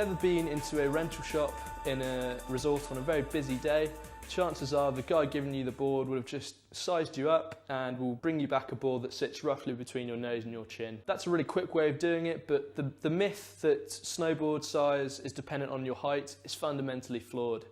ever been into a rental shop in a resort on a very busy day, chances are the guy giving you the board would have just sized you up and will bring you back a board that sits roughly between your nose and your chin. That's a really quick way of doing it, but the myth that snowboard size is dependent on your height is fundamentally flawed.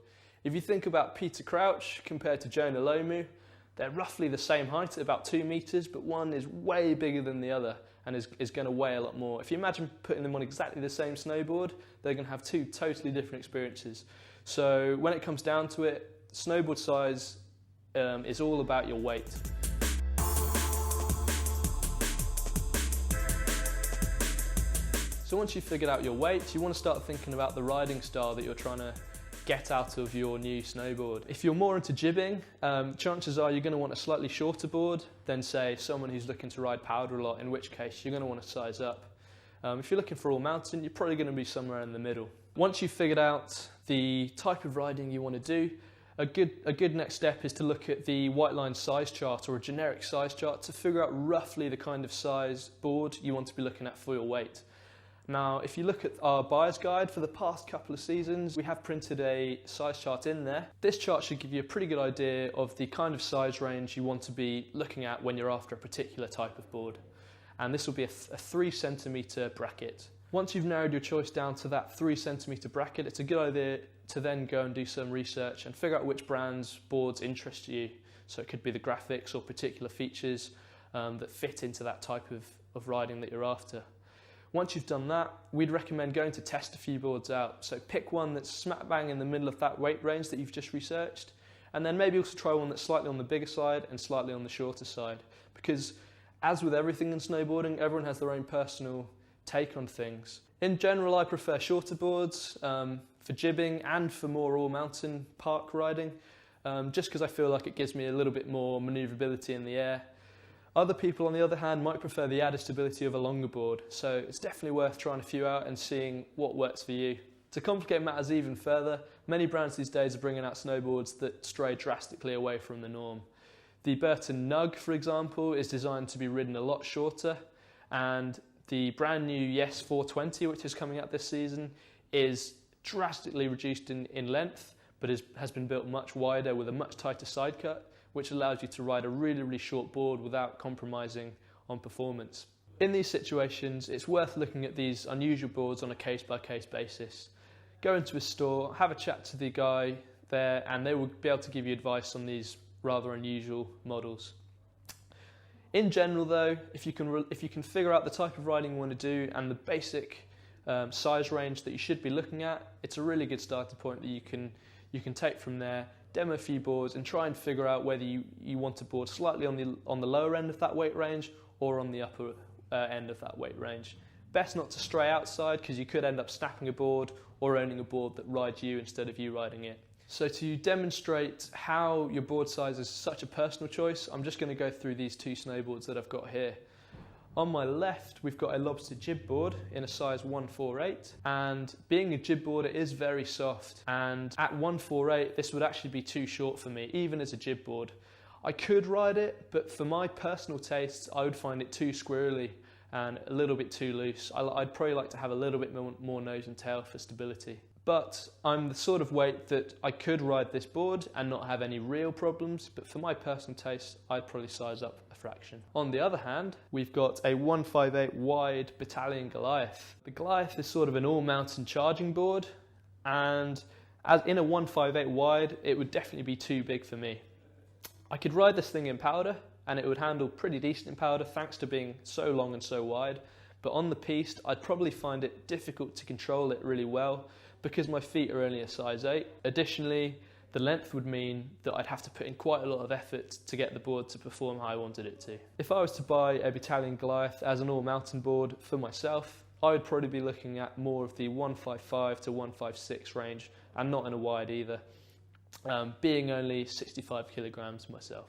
If you think about Peter Crouch compared to Jonah Lomu, they're roughly the same height, about 2 meters, but one is way bigger than the other and is going to weigh a lot more. If you imagine putting them on exactly the same snowboard, they're going to have two totally different experiences. So when it comes down to it, snowboard size is all about your weight. So once you've figured out your weight, you want to start thinking about the riding style that you're trying to get out of your new snowboard. If you're more into jibbing, chances are you're going to want a slightly shorter board than, say, someone who's looking to ride powder a lot, in which case you're going to want to size up. If you're looking for all mountain, you're probably going to be somewhere in the middle. Once you've figured out the type of riding you want to do, a good next step is to look at the white line size chart or a generic size chart to figure out roughly the kind of size board you want to be looking at for your weight. Now, if you look at our buyer's guide for the past couple of seasons, we have printed a size chart in there. This chart should give you a pretty good idea of the kind of size range you want to be looking at when you're after a particular type of board. And this will be a 3 centimetre bracket. Once you've narrowed your choice down to that 3 centimetre bracket, it's a good idea to then go and do some research and figure out which brands' boards interest you. So it could be the graphics or particular features that fit into that type of riding that you're after. Once you've done that, we'd recommend going to test a few boards out. So pick one that's smack bang in the middle of that weight range that you've just researched, and then maybe also try one that's slightly on the bigger side and slightly on the shorter side. Because as with everything in snowboarding, everyone has their own personal take on things. In general, I prefer shorter boards for jibbing and for more all-mountain park riding, just because I feel like it gives me a little bit more manoeuvrability in the air. Other people, on the other hand, might prefer the added stability of a longer board, so it's definitely worth trying a few out and seeing what works for you. To complicate matters even further, many brands these days are bringing out snowboards that stray drastically away from the norm. The Burton Nug, for example, is designed to be ridden a lot shorter, and the brand new Yes 420, which is coming out this season, is drastically reduced in length, but has been built much wider with a much tighter side cut, which allows you to ride a really short board without compromising on performance. In these situations, it's worth looking at these unusual boards on a case-by-case basis. Go into a store, have a chat to the guy there, and they will be able to give you advice on these rather unusual models. In general though, if you can figure out the type of riding you want to do and the basic size range that you should be looking at, it's a really good starting point that you can take from there. Demo a few boards and try and figure out whether you want to board slightly on the lower end of that weight range or on the upper end of that weight range. Best not to stray outside because you could end up snapping a board or owning a board that rides you instead of you riding it. So to demonstrate how your board size is such a personal choice, I'm just going to go through these 2 snowboards that I've got here. On my left, we've got a lobster jib board in a size 148, and being a jib board, it is very soft, and at 148, this would actually be too short for me, even as a jib board. I could ride it, but for my personal tastes, I would find it too squirrely and a little bit too loose. I'd probably like to have a little bit more nose and tail for stability. But I'm the sort of weight that I could ride this board and not have any real problems, but for my personal taste, I'd probably size up a fraction. On the other hand, we've got a 158 wide Battalion Goliath. The Goliath is sort of an all-mountain charging board, and as in a 158 wide, it would definitely be too big for me. I could ride this thing in powder, and it would handle pretty decent in powder thanks to being so long and so wide, but on the piste, I'd probably find it difficult to control it really well, because my feet are only a size 8. Additionally, the length would mean that I'd have to put in quite a lot of effort to get the board to perform how I wanted it to. If I was to buy a Battalion Goliath as an all-mountain board for myself, I would probably be looking at more of the 155 to 156 range, and not in a wide either, being only 65 kilograms myself.